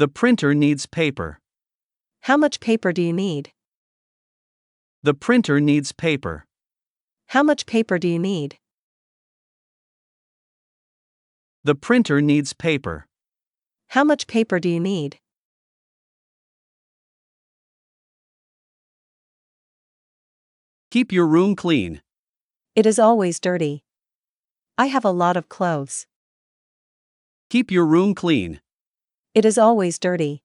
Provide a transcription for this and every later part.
The printer needs paper. How much paper do you need? The printer needs paper. How much paper do you need? The printer needs paper. How much paper do you need? Keep your room clean. It is always dirty. I have a lot of clothes. Keep your room clean. It is always dirty.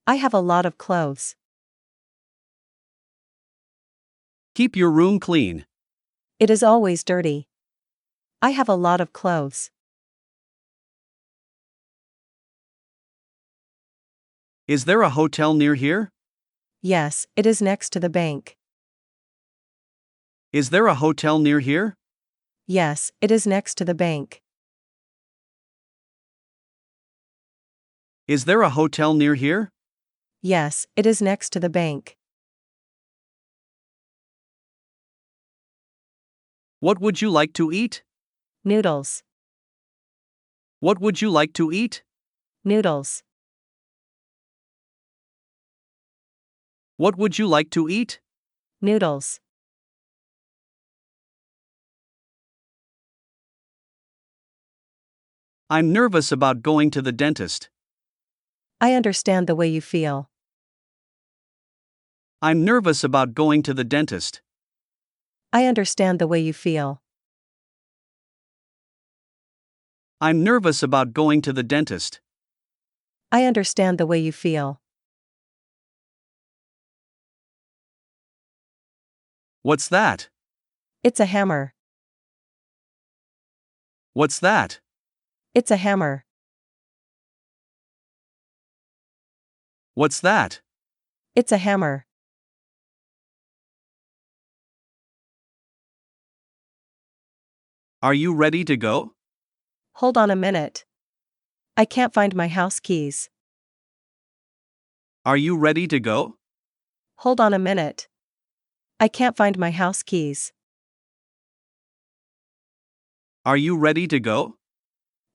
I have a lot of clothes. Keep your room clean. It is always dirty. I have a lot of clothes. Is there a hotel near here? Yes, it is next to the bank. Is there a hotel near here? Yes, it is next to the bank. Is there a hotel near here? Yes, it is next to the bank. What would you like to eat? Noodles. What would you like to eat? Noodles. What would you like to eat? Noodles. I'm nervous about going to the dentist. I understand the way you feel. I'm nervous about going to the dentist. I understand the way you feel. I'm nervous about going to the dentist. I understand the way you feel. What's that? It's a hammer. What's that? It's a hammer. What's that? It's a hammer. Are you ready to go? Hold on a minute. I can't find my house keys. Are you ready to go? Hold on a minute. I can't find my house keys. Are you ready to go?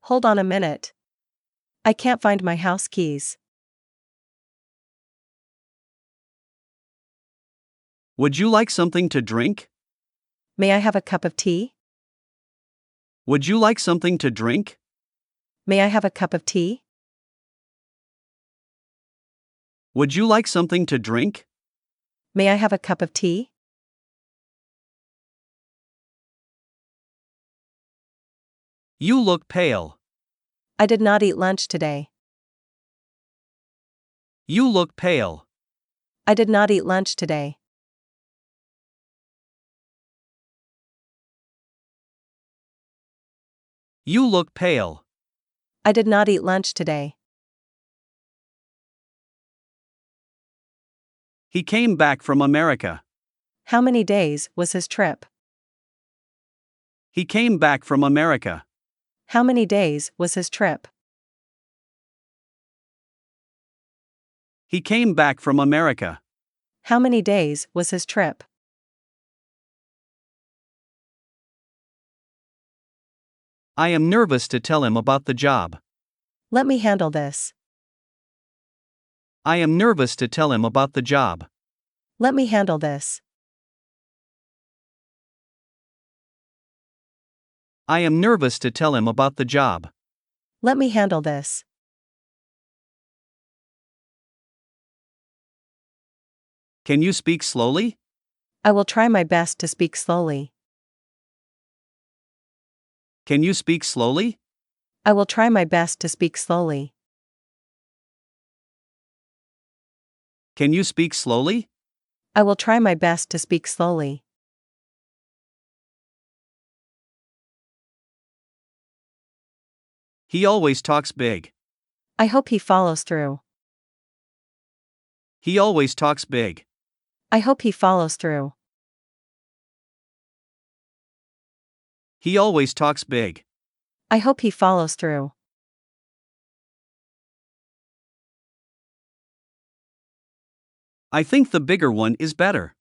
Hold on a minute. I can't find my house keys. Would you like something to drink? May I have a cup of tea? Would you like something to drink? May I have a cup of tea? Would you like something to drink? May I have a cup of tea? You look pale. I did not eat lunch today. You look pale. I did not eat lunch today. You look pale. I did not eat lunch today. He came back from America. How many days was his trip? He came back from America. How many days was his trip? He came back from America. How many days was his trip? I am nervous to tell him about the job. Let me handle this. I am nervous to tell him about the job. Let me handle this. I am nervous to tell him about the job. Let me handle this. Can you speak slowly? I will try my best to speak slowly. Can you speak slowly? I will try my best to speak slowly. Can you speak slowly? I will try my best to speak slowly. He always talks big. I hope he follows through. He always talks big. I hope he follows through. He always talks big. I hope he follows through. I think the bigger one is better.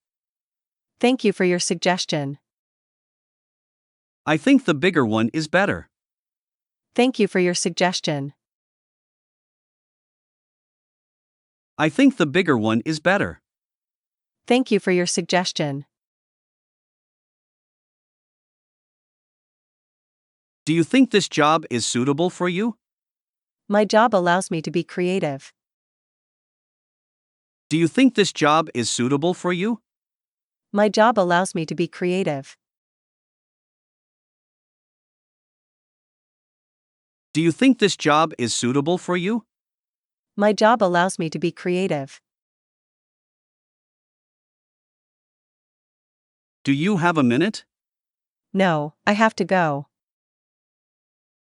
Thank you for your suggestion. I think the bigger one is better. Thank you for your suggestion. I think the bigger one is better. Thank you for your suggestion. Do you think this job is suitable for you? My job allows me to be creative. Do you think this job is suitable for you? My job allows me to be creative. Do you think this job is suitable for you? My job allows me to be creative. Do you have a minute? No, I have to go.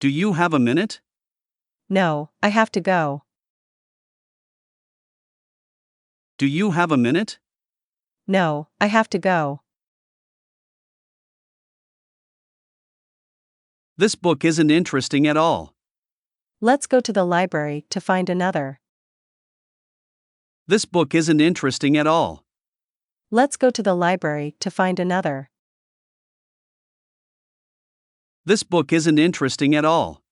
Do you have a minute? No, I have to go. Do you have a minute? No, I have to go. This book isn't interesting at all. Let's go to the library to find another. This book isn't interesting at all. Let's go to the library to find another. This book isn't interesting at all.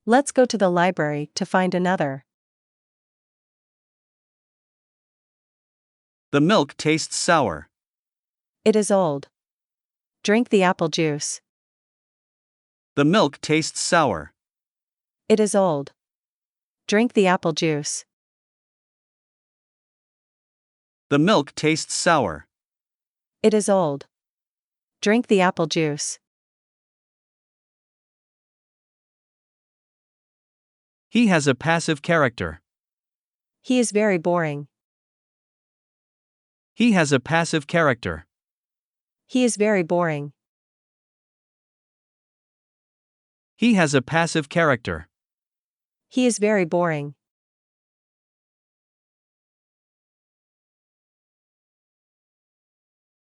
Let's go to the library to find another. The milk tastes sour. It is old. Drink the apple juice. The milk tastes sour. It is old. Drink the apple juice. The milk tastes sour. It is old. Drink the apple juice. He has a passive character. He is very boring. He has a passive character. He is very boring. He has a passive character. He is very boring.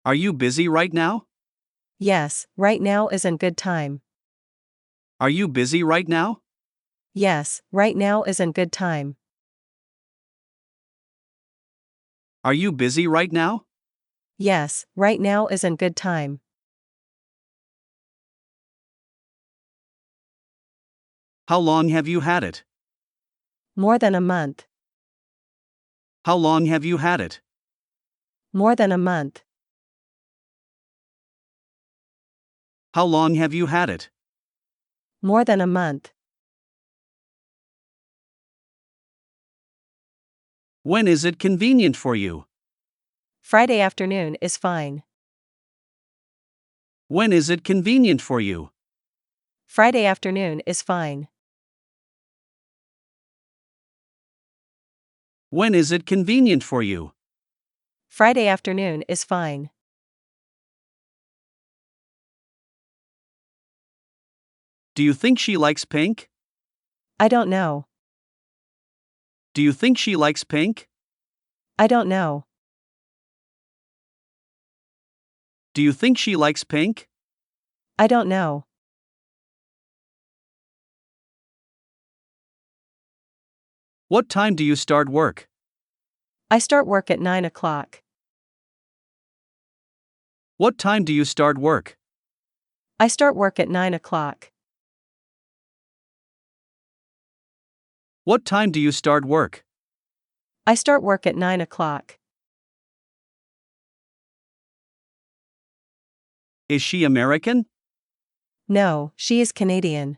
Are you busy right now? Yes, right now isn't good time. Are you busy right now? Yes, right now isn't good time. Are you busy right now? Yes, right now isn't good time. How long have you had it? More than a month. How long have you had it? More than a month. How long have you had it? More than a month. When is it convenient for you? Friday afternoon is fine. When is it convenient for you? Friday afternoon is fine. When is it convenient for you? Friday afternoon is fine. Do you think she likes pink? I don't know. Do you think she likes pink? I don't know. Do you think she likes pink? I don't know. What time do you start work? I start work at 9 o'clock. What time do you start work? I start work at 9 o'clock. What time do you start work? I start work at 9 o'clock. Is she American? No, she is Canadian.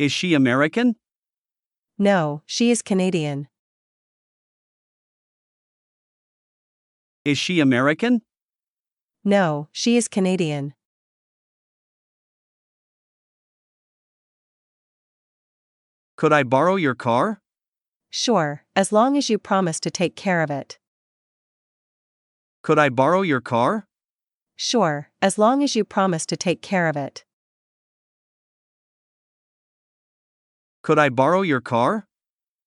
Is she American? No, she is Canadian. Is she American? No, she is Canadian. Could I borrow your car? Sure, as long as you promise to take care of it. Could I borrow your car? Sure, as long as you promise to take care of it. Could I borrow your car?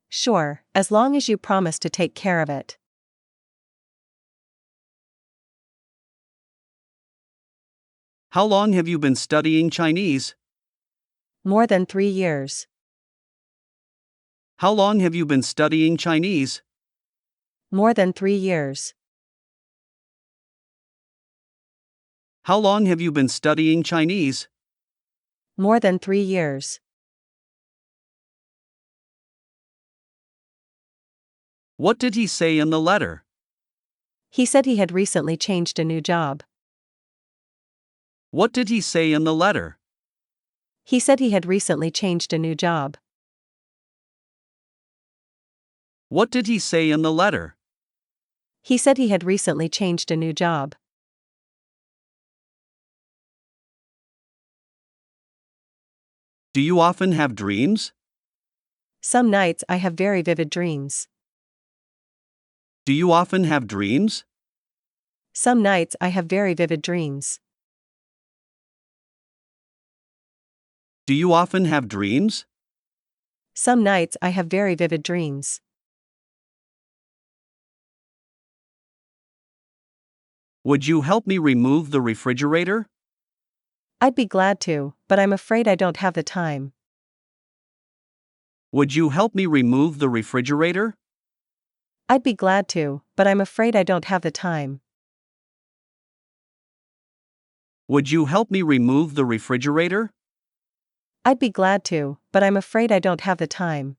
Sure, as long as you promise to take care of it. How long have you been studying Chinese? More than 3 years. How long have you been studying Chinese? More than 3 years. How long have you been studying Chinese? More than 3 years. What did he say in the letter? He said he had recently changed a new job. What did he say in the letter? He said he had recently changed a new job. What did he say in the letter? He said he had recently changed a new job. Do you often have dreams? Some nights I have very vivid dreams. Do you often have dreams? Some nights I have very vivid dreams. Do you often have dreams? Some nights I have very vivid dreams. Would you help me remove the refrigerator? I'd be glad to, but I'm afraid I don't have the time. Would you help me remove the refrigerator? I'd be glad to, but I'm afraid I don't have the time. Would you help me remove the refrigerator? I'd be glad to, but I'm afraid I don't have the time.